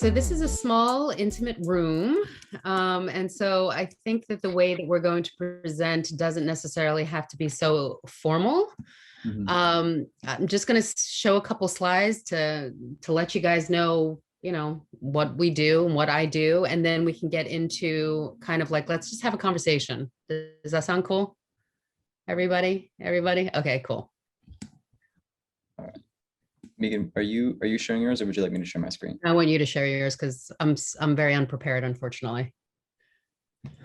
So this is a small, intimate room. And so I think that the way that we're going to present doesn't necessarily have to be so formal. I'm just going to show a couple slides to let you guys know, what we do and what I do. And then we can get into kind of like, let's just have a conversation. Does that sound cool? Everybody? Okay, cool. All right. Meegan, are you sharing yours, or would you like me to share my screen? I want you to share yours because I'm very unprepared, unfortunately.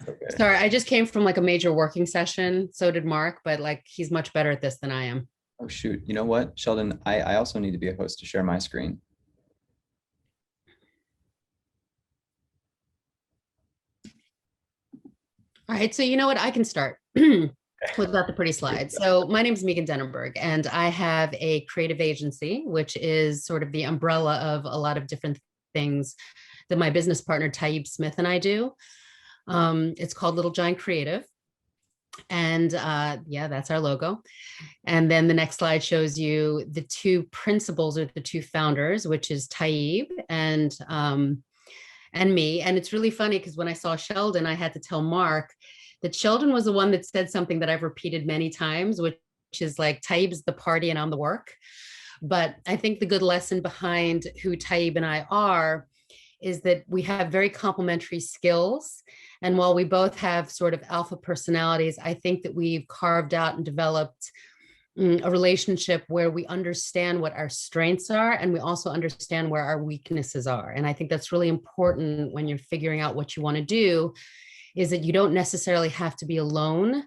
Okay. Sorry, I just came from like a major working session. So did Mark, but like he's much better at this than I am. Oh shoot! You know what, Sheldon? I also need to be a host to share my screen. All right, so you know what? I can start without the pretty slides. So my name is Meegan Denenberg, and I have a creative agency, which is sort of the umbrella of a lot of different things that my business partner, Taib Smith, and I do. It's called Little Giant Creative. And yeah, that's our logo. And then the next slide shows you the two principals or the two founders, which is Taib and me. And it's really funny because when I saw Sheldon, I had to tell Mark that Sheldon was the one that said something that I've repeated many times, which is like Taib's the party and I'm the work. But I think the good lesson behind who Taib and I are is that we have very complementary skills. And while we both have sort of alpha personalities, I think that we've carved out and developed a relationship where we understand what our strengths are and we also understand where our weaknesses are. And I think that's really important when you're figuring out what you want to do, is that you don't necessarily have to be alone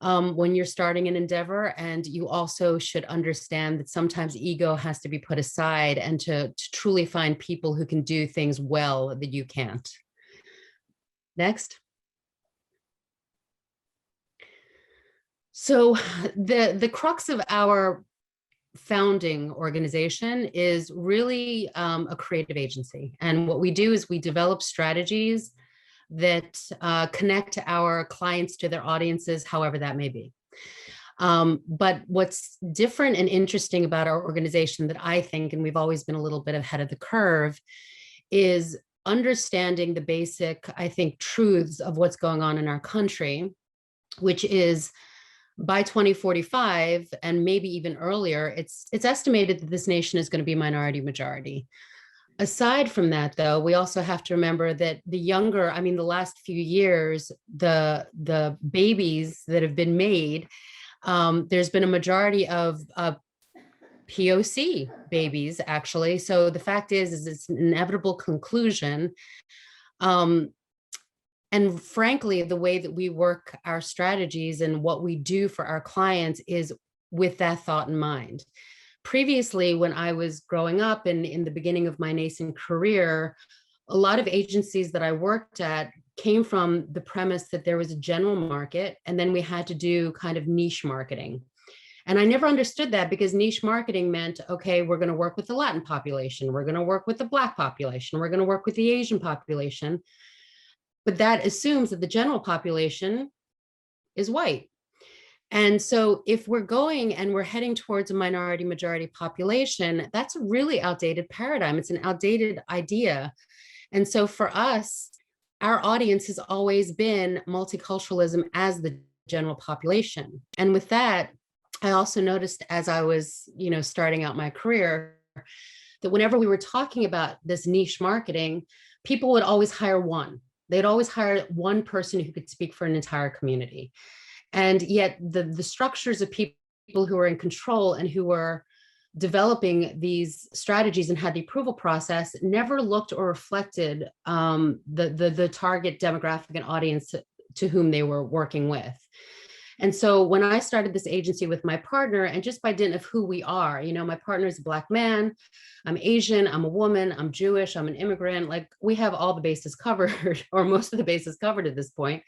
when you're starting an endeavor. And you also should understand that sometimes ego has to be put aside and to truly find people who can do things well that you can't. Next. So the crux of our founding organization is really a creative agency. And what we do is we develop strategies that connect our clients to their audiences, however that may be. But what's different and interesting about our organization that I think, and we've always been a little bit ahead of the curve, is understanding the basic, I think, truths of what's going on in our country, which is by 2045, and maybe even earlier, it's estimated that this nation is going to be minority majority. Aside from that, though, we also have to remember that the last few years, the babies that have been made, there's been a majority of POC babies, actually. So the fact is it's an inevitable conclusion. And frankly, the way that we work our strategies and what we do for our clients is with that thought in mind. Previously, when I was growing up and in the beginning of my nascent career, a lot of agencies that I worked at came from the premise that there was a general market, and then we had to do kind of niche marketing. And I never understood that, because niche marketing meant, okay, we're going to work with the Latin population, we're going to work with the Black population, we're going to work with the Asian population. But that assumes that the general population is white. And so if we're going and we're heading towards a minority majority population, that's a really outdated paradigm. It's an outdated idea. And so for us, our audience has always been multiculturalism as the general population. And with that, I also noticed as I was, starting out my career, that whenever we were talking about this niche marketing, people would always hire one. They'd always hire one person who could speak for an entire community. And yet the structures of people who were in control and who were developing these strategies and had the approval process never looked or reflected the target demographic and audience to whom they were working with. And so when I started this agency with my partner, and just by dint of who we are, my partner is a Black man, I'm Asian, I'm a woman, I'm Jewish, I'm an immigrant, like we have all the bases covered, or most of the bases covered at this point.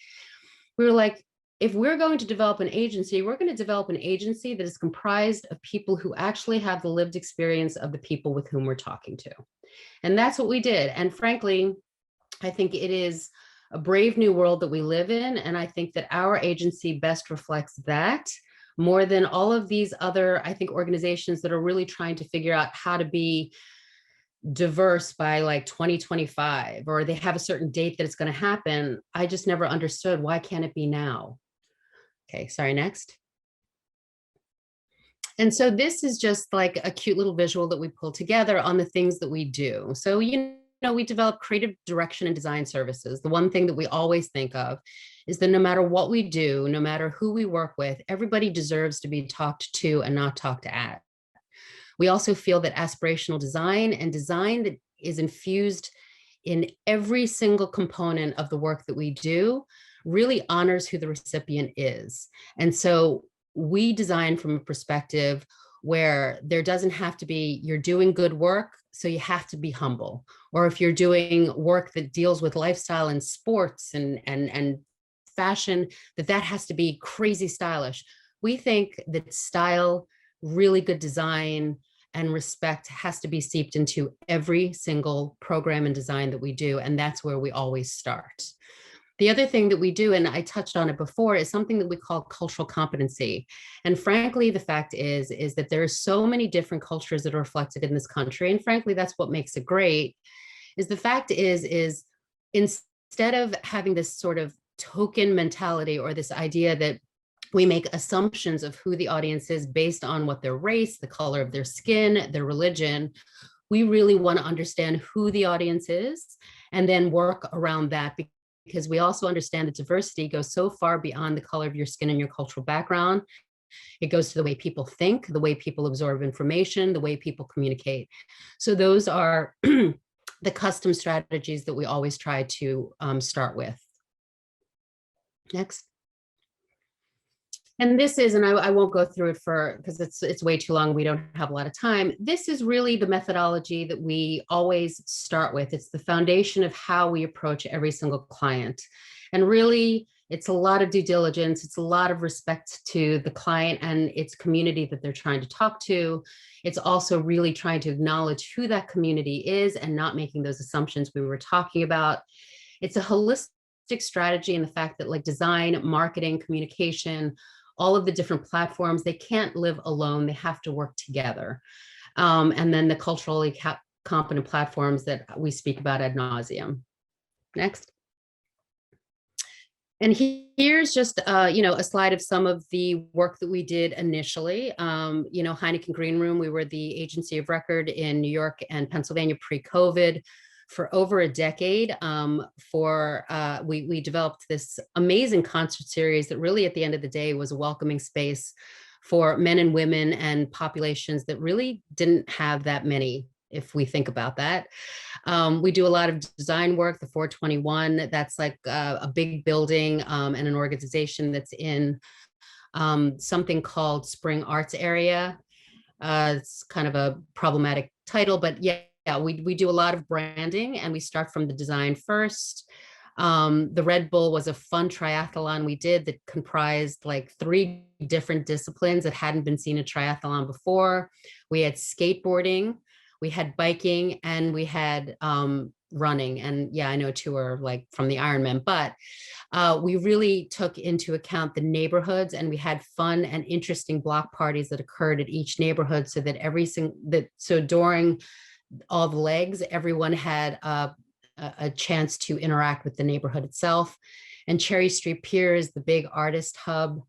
We were like, if we're going to develop an agency, we're going to develop an agency that is comprised of people who actually have the lived experience of the people with whom we're talking to. And that's what we did. And frankly, I think it is a brave new world that we live in. And I think that our agency best reflects that more than all of these other, I think, organizations that are really trying to figure out how to be diverse by like 2025, or they have a certain date that it's going to happen. I just never understood, why can't it be now? Okay, sorry, next. And so this is just like a cute little visual that we pull together on the things that we do. So, we develop creative direction and design services. The one thing that we always think of is that no matter what we do, no matter who we work with, everybody deserves to be talked to and not talked at. We also feel that aspirational design and design that is infused in every single component of the work that we do really honors who the recipient is. And so we design from a perspective where there doesn't have to be, you're doing good work, so you have to be humble. Or if you're doing work that deals with lifestyle and sports and fashion, that has to be crazy stylish. We think that style, really good design, and respect has to be seeped into every single program and design that we do. And that's where we always start. The other thing that we do, and I touched on it before, is something that we call cultural competency. And frankly, the fact is that there are so many different cultures that are reflected in this country. And frankly, that's what makes it great. Is the fact is instead of having this sort of token mentality, or this idea that we make assumptions of who the audience is based on what their race, the color of their skin, their religion, we really want to understand who the audience is and then work around that, because we also understand that diversity goes so far beyond the color of your skin and your cultural background. It goes to the way people think, the way people absorb information, the way people communicate. So those are the custom strategies that we always try to start with. Next. And this is, and I won't go through it because it's way too long. We don't have a lot of time. This is really the methodology that we always start with. It's the foundation of how we approach every single client. And really, it's a lot of due diligence. It's a lot of respect to the client and its community that they're trying to talk to. It's also really trying to acknowledge who that community is and not making those assumptions we were talking about. It's a holistic strategy in the fact that, like, design, marketing, communication, all of the different platforms, they can't live alone. They have to work together. And then the culturally competent platforms that we speak about ad nauseum. Next. And here's just, a slide of some of the work that we did initially. Heineken Green Room, we were the agency of record in New York and Pennsylvania pre-COVID. For over a decade, we developed this amazing concert series that really at the end of the day was a welcoming space for men and women and populations that really didn't have that many, if we think about that. We do a lot of design work, the 421, that's like a big building and an organization that's in something called Spring Arts Area. It's kind of a problematic title, but yeah, we do a lot of branding and we start from the design first. The Red Bull was a fun triathlon we did that comprised like 3 different disciplines that hadn't been seen in triathlon before. We had skateboarding, we had biking, and we had running. And yeah, I know 2 are like from the Ironman, but we really took into account the neighborhoods, and we had fun and interesting block parties that occurred at each neighborhood, so that so during all the legs, everyone had a chance to interact with the neighborhood itself. And Cherry Street Pier is the big artist hub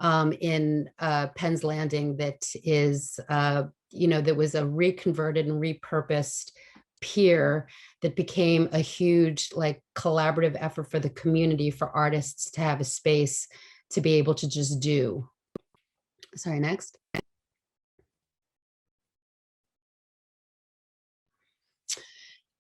in Penn's Landing that is, that was a reconverted and repurposed pier that became a huge, like, collaborative effort for the community, for artists to have a space to be able to just do. Sorry, next.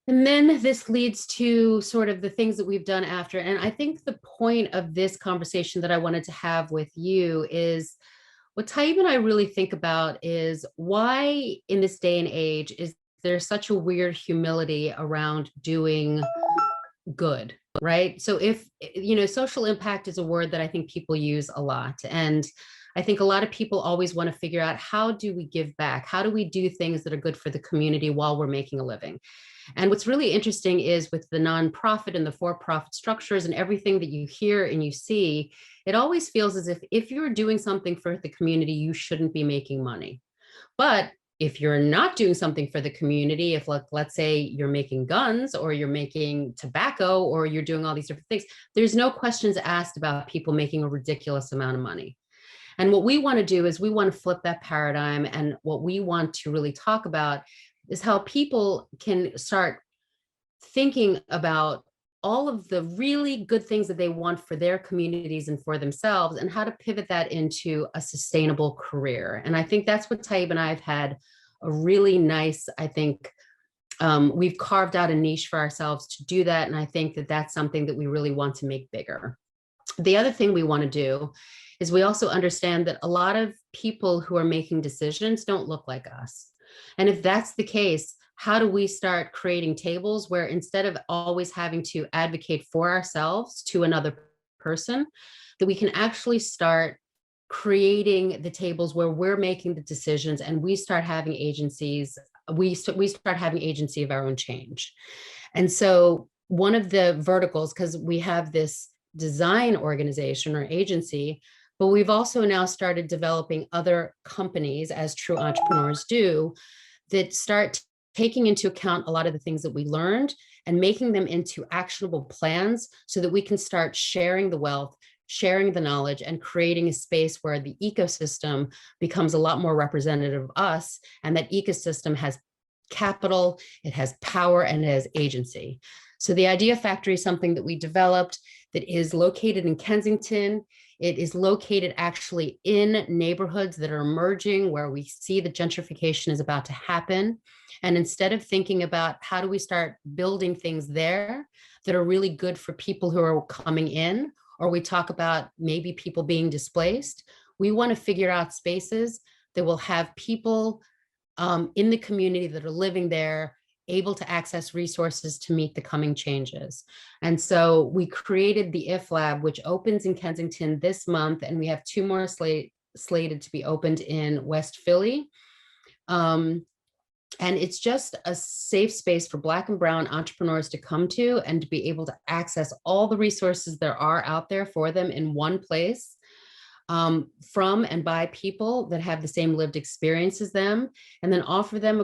And then this leads to sort of the things that we've done after. And I think the point of this conversation that I wanted to have with you is what Taib and I really think about is why in this day and age is there such a weird humility around doing good, right? So if, social impact is a word that I think people use a lot. And I think a lot of people always want to figure out, how do we give back? How do we do things that are good for the community while we're making a living? And what's really interesting is with the nonprofit and the for-profit structures and everything that you hear and you see, it always feels as if you're doing something for the community, you shouldn't be making money. But if you're not doing something for the community, if like, let's say you're making guns or you're making tobacco or you're doing all these different things, there's no questions asked about people making a ridiculous amount of money. And what we want to do is we want to flip that paradigm. And what we want to really talk about is how people can start thinking about all of the really good things that they want for their communities and for themselves, and how to pivot that into a sustainable career. And I think that's what Taib and I have had a really nice, I think, we've carved out a niche for ourselves to do that. And I think that that's something that we really want to make bigger. The other thing we want to do is we also understand that a lot of people who are making decisions don't look like us. And if that's the case, how do we start creating tables where instead of always having to advocate for ourselves to another person, that we can actually start creating the tables where we're making the decisions and we start having agencies, we start having agency of our own change. And so one of the verticals, because we have this design organization or agency, but we've also now started developing other companies, as true entrepreneurs do, that start taking into account a lot of the things that we learned and making them into actionable plans so that we can start sharing the wealth, sharing the knowledge, and creating a space where the ecosystem becomes a lot more representative of us. And that ecosystem has capital, it has power, and it has agency. So the Idea Factory is something that we developed that is located in Kensington. It is located actually in neighborhoods that are emerging where we see the gentrification is about to happen. And instead of thinking about how do we start building things there that are really good for people who are coming in, or we talk about maybe people being displaced, we want to figure out spaces that will have people in the community that are living there able to access resources to meet the coming changes. And so we created the IF Lab, which opens in Kensington this month, and we have 2 more slated to be opened in West Philly. And it's just a safe space for Black and Brown entrepreneurs to come to and to be able to access all the resources there are out there for them in one place, from and by people that have the same lived experience as them, and then offer them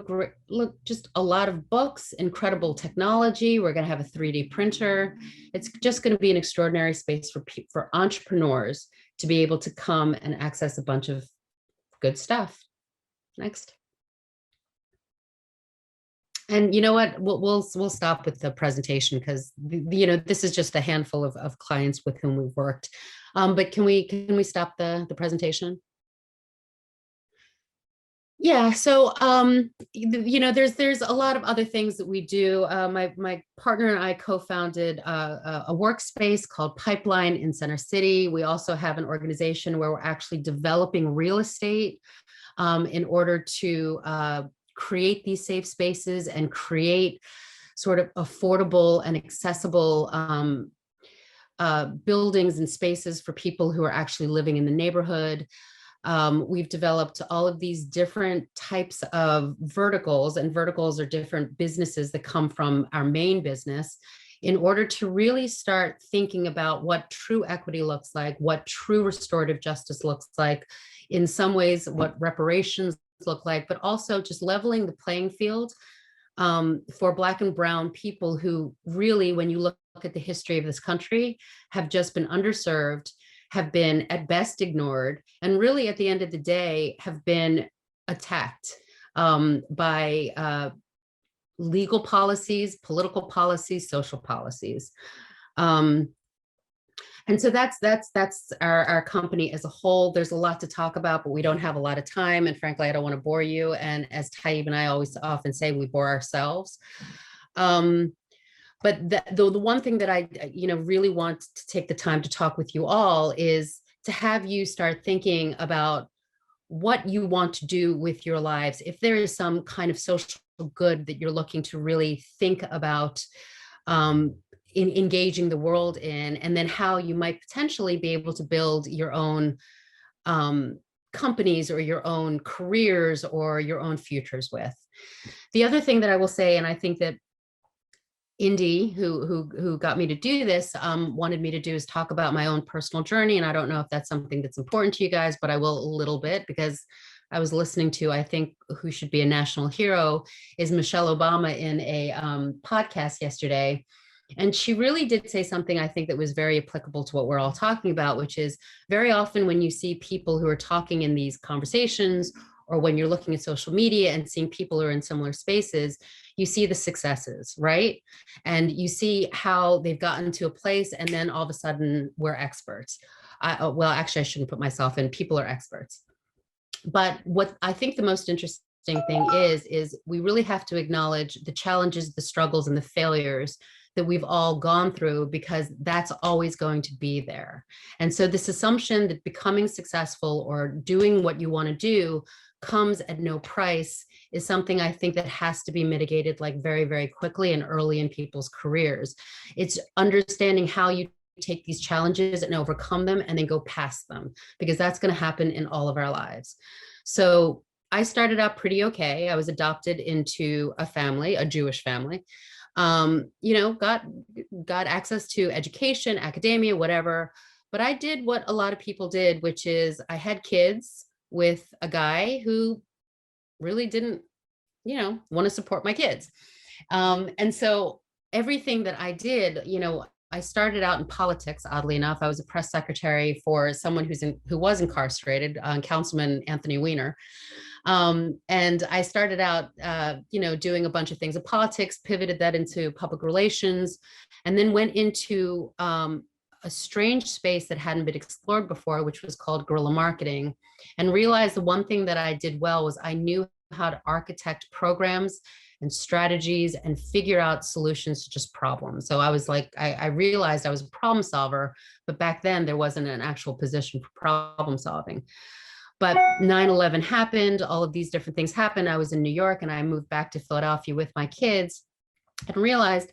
just a lot of books, incredible technology. We're going to have a 3D printer. It's just going to be an extraordinary space for entrepreneurs to be able to come and access a bunch of good stuff. Next. And you know what, we'll stop with the presentation because this is just a handful of clients with whom we've worked. But can we stop the presentation? Yeah, so there's a lot of other things that we do. My partner and I co-founded a workspace called Pipeline in Center City. We also have an organization where we're actually developing real estate in order to create these safe spaces and create sort of affordable and accessible buildings and spaces for people who are actually living in the neighborhood. We've developed all of these different types of verticals, and verticals are different businesses that come from our main business, in order to really start thinking about what true equity looks like, what true restorative justice looks like, in some ways, what reparations look like, but also just leveling the playing field for Black and Brown people who really, when you look at the history of this country, have just been underserved, have been at best ignored, and really at the end of the day have been attacked by legal policies, political policies, social policies. And so that's our company as a whole. There's a lot to talk about, but we don't have a lot of time. And frankly, I don't want to bore you. And as Taib and I always often say, we bore ourselves. But the one thing that I really want to take the time to talk with you all is to have you start thinking about what you want to do with your lives. If there is some kind of social good that you're looking to really think about in engaging the world in, and then how you might potentially be able to build your own companies or your own careers or your own futures with. The other thing that I will say, and I think that Indy, who got me to do this, wanted me to do, is talk about my own personal journey. And I don't know if that's something that's important to you guys, but I will a little bit, because I was listening to, I think who should be a national hero is Michelle Obama in a podcast yesterday. And she really did say something I think that was very applicable to what we're all talking about, which is very often when you see people who are talking in these conversations, or when you're looking at social media and seeing people who are in similar spaces, you see the successes, right? And you see how they've gotten to a place and then all of a sudden we're experts. Well, actually, I shouldn't put myself in, people are experts. But what I think the most interesting thing is we really have to acknowledge the challenges, the struggles, and the failures that we've all gone through, because that's always going to be there. And so this assumption that becoming successful or doing what you want to do comes at no price is something I think that has to be mitigated like very, very quickly and early in people's careers. It's understanding how you take these challenges and overcome them and then go past them, because that's going to happen in all of our lives. So I started out pretty okay. I was adopted into a family, a Jewish family. Got access to education, academia, whatever. But I did what a lot of people did, which is I had kids with a guy who really didn't, want to support my kids. And so everything that I did, I started out in politics, oddly enough. I was a press secretary for someone who was incarcerated, Councilman Anthony Weiner. And I started out, doing a bunch of things in politics, pivoted that into public relations, and then went into a strange space that hadn't been explored before, which was called guerrilla marketing, and realized the one thing that I did well was I knew how to architect programs and strategies and figure out solutions to just problems. So I was like, I realized I was a problem solver, but back then there wasn't an actual position for problem solving. But 9/11 happened, all of these different things happened. I was in New York and I moved back to Philadelphia with my kids and realized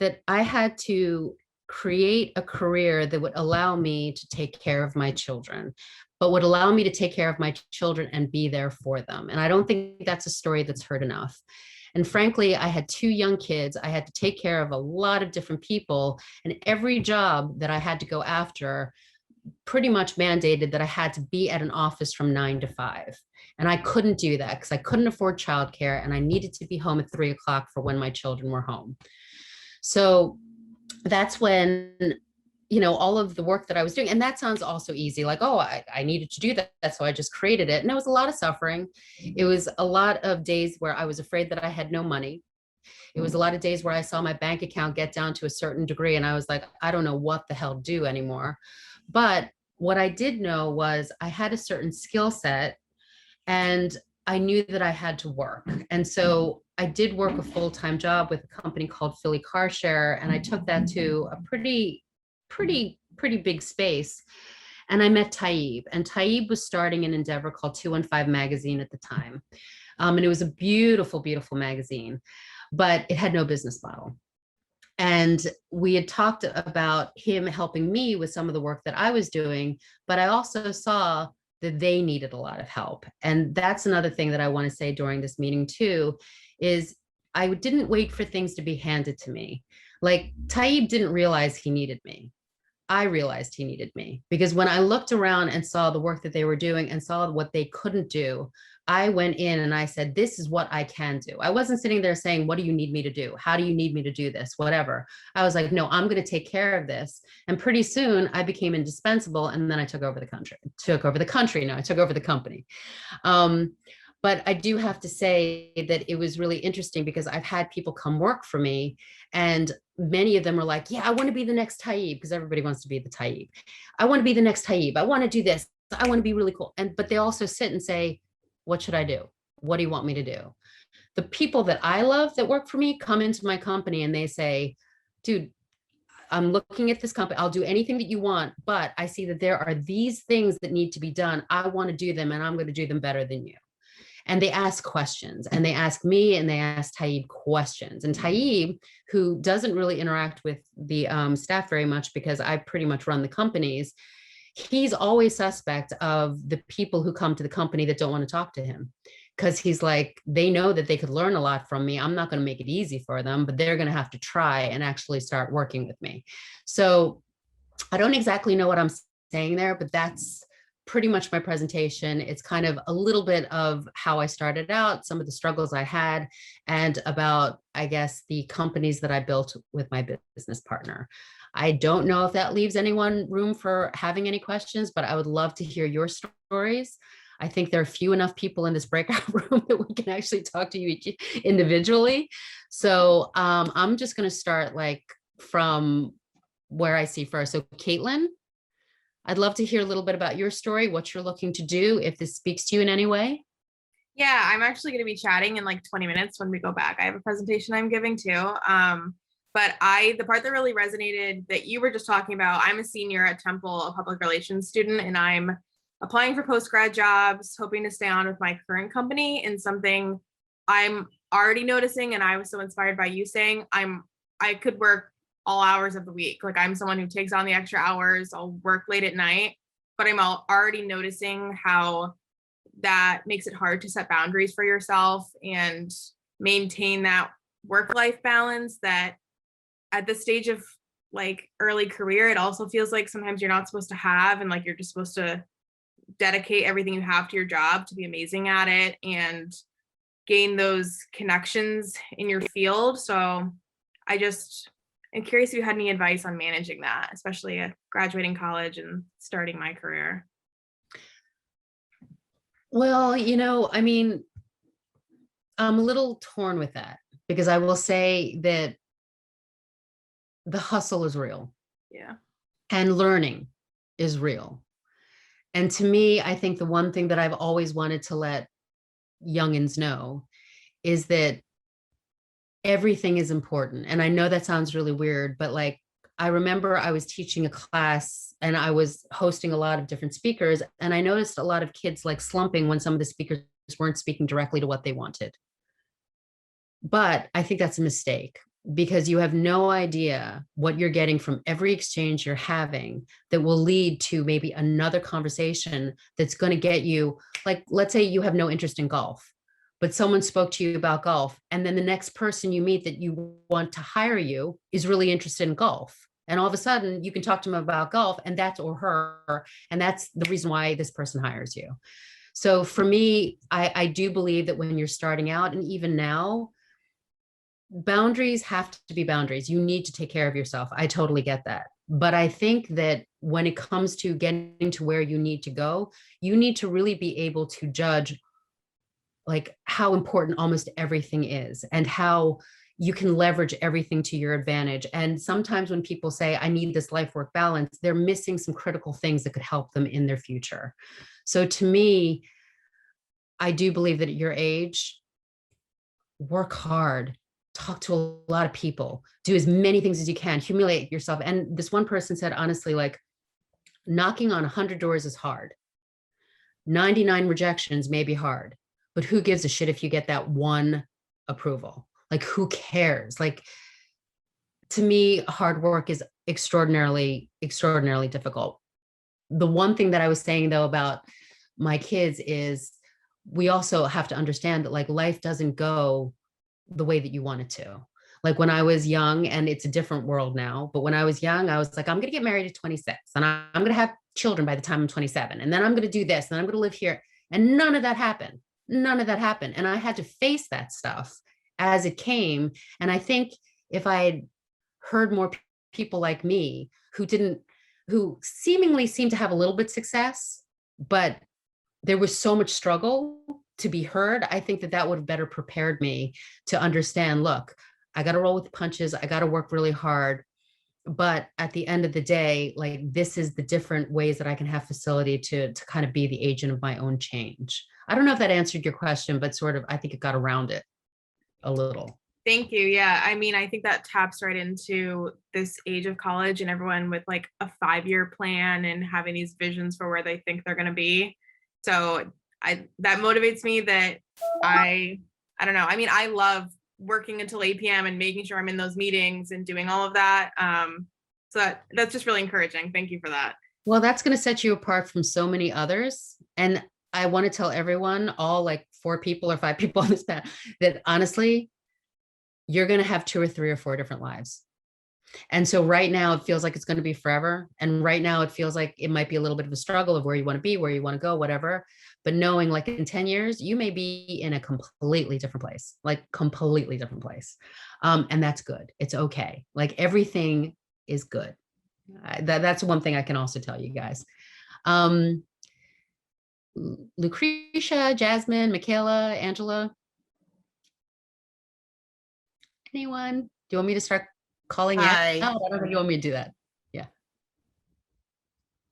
that I had to create a career that would allow me to take care of my children, but would allow me to take care of my children and be there for them. And I don't think that's a story that's heard enough. And frankly, I had 2 young kids. I had to take care of a lot of different people, and every job that I had to go after pretty much mandated that I had to be at an office from 9 to 5. And I couldn't do that because I couldn't afford childcare, and I needed to be home at 3 o'clock for when my children were home. So that's when, all of the work that I was doing, and that sounds also easy, like, oh, I needed to do that. So I just created it. And it was a lot of suffering. It was a lot of days where I was afraid that I had no money. It was a lot of days where I saw my bank account get down to a certain degree and I was like, I don't know what the hell to do anymore. But what I did know was I had a certain skill set and I knew that I had to work. And so I did work a full-time job with a company called Philly Car Share, and I took that to a pretty big space. And I met Taib, and Taib was starting an endeavor called 215 Magazine at the time. And it was a beautiful, beautiful magazine, but it had no business model. And we had talked about him helping me with some of the work that I was doing, but I also saw that they needed a lot of help. And that's another thing that I want to say during this meeting too, is I didn't wait for things to be handed to me. Like Taib didn't realize he needed me. I realized he needed me, because when I looked around and saw the work that they were doing and saw what they couldn't do, I went in and I said, this is what I can do. I wasn't sitting there saying, what do you need me to do? How do you need me to do this? Whatever. I was like, no, I'm going to take care of this. And pretty soon I became indispensable. And then I took over the country. I took over the company. But I do have to say that it was really interesting because I've had people come work for me, and many of them are like, yeah, I want to be the next Taib, because everybody wants to be the Taib. I want to be the next Taib. I want to do this. I want to be really cool. But they also sit and say, what should I do? What do you want me to do? The people that I love that work for me come into my company and they say, dude, I'm looking at this company. I'll do anything that you want, but I see that there are these things that need to be done. I want to do them, and I'm going to do them better than you. And they ask questions, and they ask me and they ask Taib questions. And Taib, who doesn't really interact with the staff very much because I pretty much run the companies, he's always suspect of the people who come to the company that don't want to talk to him, because he's like, they know that they could learn a lot from me. I'm not going to make it easy for them, but they're going to have to try and actually start working with me. So I don't exactly know what I'm saying there, but that's pretty much my presentation. It's kind of a little bit of how I started out, some of the struggles I had, and about, I guess, the companies that I built with my business partner. I don't know if that leaves anyone room for having any questions, but I would love to hear your stories. I think there are few enough people in this breakout room that we can actually talk to you each individually. So I'm just going to start like from where I see first. So Caitlin, I'd love to hear a little bit about your story, what you're looking to do, if this speaks to you in any way. Yeah, I'm actually going to be chatting in like 20 minutes when we go back. I have a presentation I'm giving too. But the part that really resonated that you were just talking about, I'm a senior at Temple, a public relations student, and I'm applying for post-grad jobs, hoping to stay on with my current company. And something I'm already noticing, and I was so inspired by you saying, I could work all hours of the week. Like I'm someone who takes on the extra hours. I'll work late at night, but I'm already noticing how that makes it hard to set boundaries for yourself and maintain that work-life balance that at this stage of like early career, it also feels like sometimes you're not supposed to have, and like you're just supposed to dedicate everything you have to your job to be amazing at it and gain those connections in your field. So I'm curious if you had any advice on managing that, especially at graduating college and starting my career. Well, I mean, I'm a little torn with that because I will say that the hustle is real. Yeah. And learning is real. And to me, I think the one thing that I've always wanted to let youngins know is that everything is important. And I know that sounds really weird, but like, I remember I was teaching a class and I was hosting a lot of different speakers. And I noticed a lot of kids like slumping when some of the speakers weren't speaking directly to what they wanted. But I think that's a mistake because you have no idea what you're getting from every exchange you're having that will lead to maybe another conversation that's going to get you, like, let's say you have no interest in golf, but someone spoke to you about golf. And then the next person you meet that you want to hire you is really interested in golf. And all of a sudden you can talk to them about golf and that's or her. And that's the reason why this person hires you. So for me, I do believe that when you're starting out and even now, boundaries have to be boundaries. You need to take care of yourself. I totally get that. But I think that when it comes to getting to where you need to go, you need to really be able to judge like how important almost everything is and how you can leverage everything to your advantage. And sometimes when people say, I need this life work balance, they're missing some critical things that could help them in their future. So to me, I do believe that at your age, work hard, talk to a lot of people, do as many things as you can, humiliate yourself. And this one person said, honestly, like knocking on 100 doors is hard. 99 rejections may be hard, but who gives a shit if you get that one approval? Like, who cares? Like, to me, hard work is extraordinarily, extraordinarily difficult. The one thing that I was saying though about my kids is we also have to understand that like life doesn't go the way that you want it to. Like when I was young, and it's a different world now, but when I was young, I was like, I'm going to get married at 26 and I'm going to have children by the time I'm 27. And then I'm going to do this and I'm going to live here. And none of that happened. None of that happened. And I had to face that stuff as it came. And I think if I had heard more people like me who seemingly seemed to have a little bit success, but there was so much struggle to be heard, I think that that would have better prepared me to understand, look, I got to roll with the punches. I got to work really hard. But at the end of the day, like this is the different ways that I can have facility to kind of be the agent of my own change. I don't know if that answered your question, but sort of, I think it got around it a little. Thank you. Yeah. I mean, I think that taps right into this age of college and everyone with like a 5-year plan and having these visions for where they think they're going to be. So that motivates me that I don't know. I mean, I love working until 8 p.m. and making sure I'm in those meetings and doing all of that. So that's just really encouraging. Thank you for that. Well, that's going to set you apart from so many others. And I want to tell everyone, all like 4 people or 5 people on this panel, that honestly, you're going to have 2 or 3 or 4 different lives. And so right now it feels like it's going to be forever. And right now it feels like it might be a little bit of a struggle of where you want to be, where you want to go, whatever. But knowing like in 10 years, you may be in a completely different place, like completely different place. And that's good. It's okay. Like everything is good. That's one thing I can also tell you guys. Lucretia, Jasmine, Michaela, Angela. Anyone? Do you want me to start calling out? Hi. I don't know if you want me to do that. Yeah.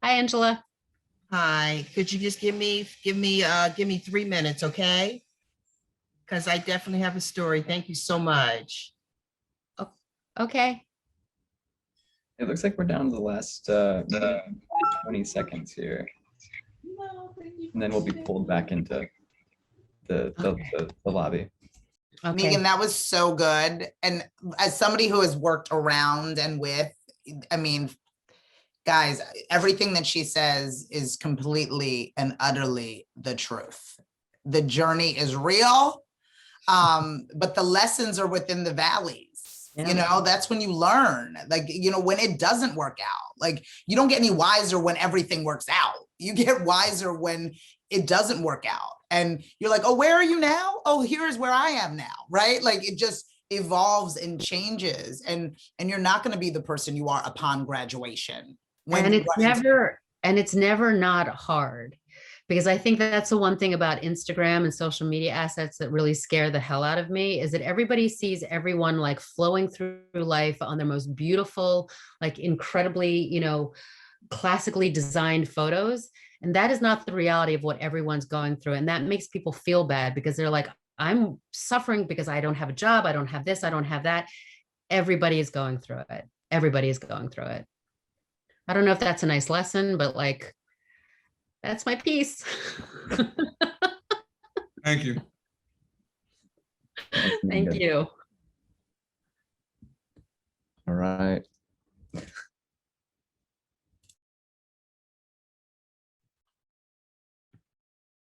Hi, Angela. Hi, could you just give me 3 minutes, okay? Because I definitely have a story. Thank you so much. Okay. It looks like we're down to the last 20 seconds here. And then we'll be pulled back into the lobby. Okay. Meegan, that was so good. And as somebody who has worked around and with, I mean, guys, everything that she says is completely and utterly the truth. The journey is real, but the lessons are within the valleys. Yeah. You know, that's when you learn, like, you know, when it doesn't work out, like you don't get any wiser when everything works out. You get wiser when it doesn't work out. And you're like, oh, where are you now? Oh, here's where I am now, right? Like it just evolves and changes, and you're not going to be the person you are upon graduation. And it's never not hard, because I think that's the one thing about Instagram and social media assets that really scare the hell out of me, is that everybody sees everyone like flowing through life on their most beautiful, like incredibly, you know, classically designed photos. And that is not the reality of what everyone's going through. And that makes people feel bad, because they're like, I'm suffering because I don't have a job. I don't have this. I don't have that. Everybody is going through it. Everybody is going through it. I don't know if that's a nice lesson, but like, that's my piece. Thank you. Thank you. All right.